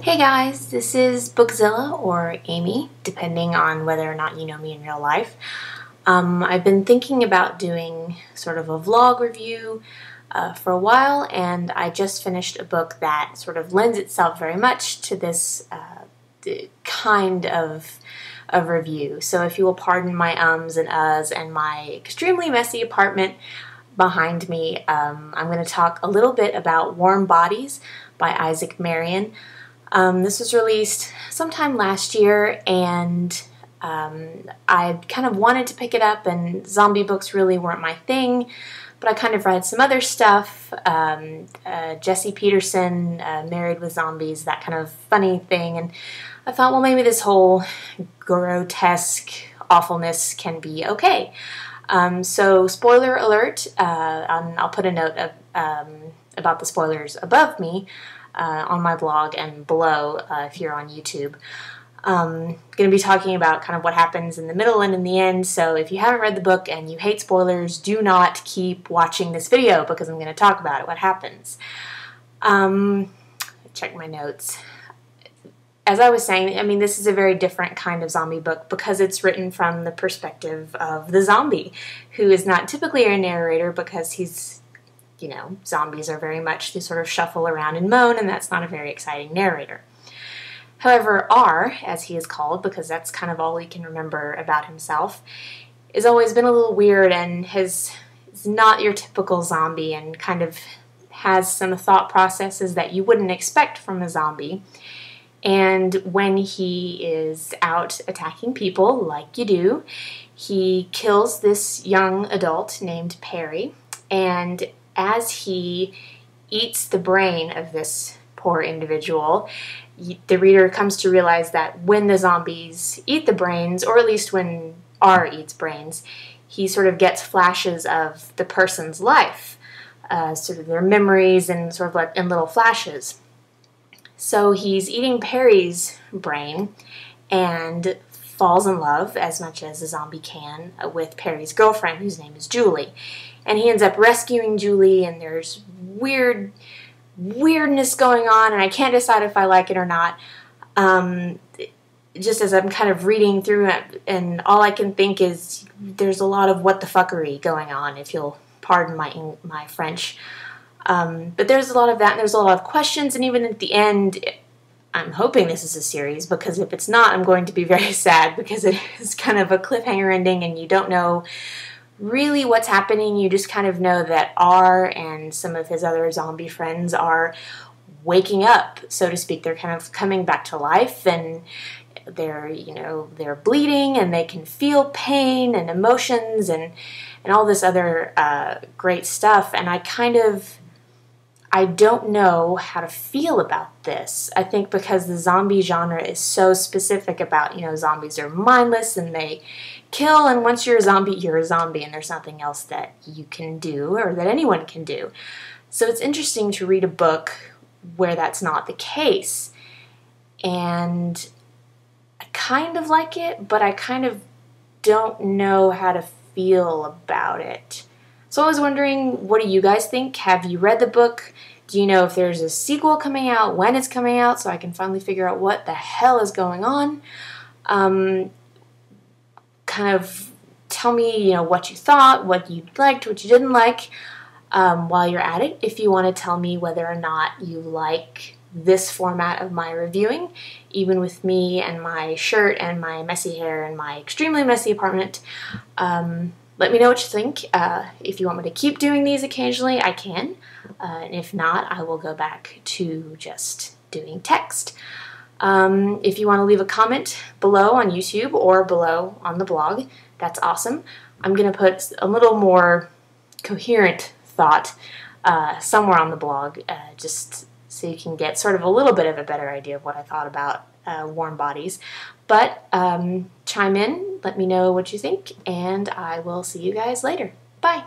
Hey guys, this is Bookzilla or Amy, depending on whether or not you know me in real life. I've been thinking about doing sort of a vlog review for a while, and I just finished a book that sort of lends itself very much to this kind of review. So if you will pardon my ums and uhs and my extremely messy apartment behind me, I'm going to talk a little bit about Warm Bodies by Marion. This was released sometime last year, and I kind of wanted to pick it up, and zombie books really weren't my thing, but I kind of read some other stuff, Jesse Peterson, Married with Zombies, that kind of funny thing, and I thought, well, maybe this whole grotesque awfulness can be okay. So spoiler alert, I'll put a note of, about the spoilers above me, on my blog and below if you're on YouTube. Going to be talking about kind of what happens in the middle and in the end, so if you haven't read the book and you hate spoilers, do not keep watching this video because I'm going to talk about it, what happens. Check my notes. As I was saying, I mean, this is a very different kind of zombie book because it's written from the perspective of the zombie, who is not typically a narrator because he's, you know, zombies are very much to sort of shuffle around and moan, and that's not a very exciting narrator. However, R, as he is called, because that's kind of all he can remember about himself, has always been a little weird and is not your typical zombie and kind of has some thought processes that you wouldn't expect from a zombie. And when he is out attacking people, like you do, he kills this young adult named Perry, and as he eats the brain of this poor individual, the reader comes to realize that when the zombies eat the brains, or at least when R eats brains, he sort of gets flashes of the person's life, sort of their memories and sort of like in little flashes. So he's eating Perry's brain and falls in love, as much as a zombie can, with Perry's girlfriend, whose name is Julie. And he ends up rescuing Julie, and there's weirdness going on, and I can't decide if I like it or not. Just as I'm kind of reading through it, and all I can think is there's a lot of what the fuckery going on, if you'll pardon my French. But there's a lot of that, and there's a lot of questions, and even at the end, I'm hoping this is a series, because if it's not, I'm going to be very sad, because it is kind of a cliffhanger ending, and you don't know really what's happening. You just kind of know that R and some of his other zombie friends are waking up, so to speak. They're kind of coming back to life, and they're, you know, they're bleeding, and they can feel pain and emotions and all this other great stuff, and I don't know how to feel about this. I think because the zombie genre is so specific about, you know, zombies are mindless and they kill, and once you're a zombie, and there's nothing else that you can do or that anyone can do. So it's interesting to read a book where that's not the case. And I kind of like it, but I kind of don't know how to feel about it. So I was wondering, what do you guys think? Have you read the book? Do you know if there's a sequel coming out, when it's coming out, so I can finally figure out what the hell is going on? Kind of tell me, you know, what you thought, what you liked, what you didn't like, while you're at it. If you want to tell me whether or not you like this format of my reviewing, even with me and my shirt and my messy hair and my extremely messy apartment, let me know what you think. If you want me to keep doing these occasionally, I can. And if not, I will go back to just doing text. If you want to leave a comment below on YouTube or below on the blog, that's awesome. I'm going to put a little more coherent thought somewhere on the blog, just so you can get sort of a little bit of a better idea of what I thought about Warm Bodies. But chime in, let me know what you think, and I will see you guys later. Bye!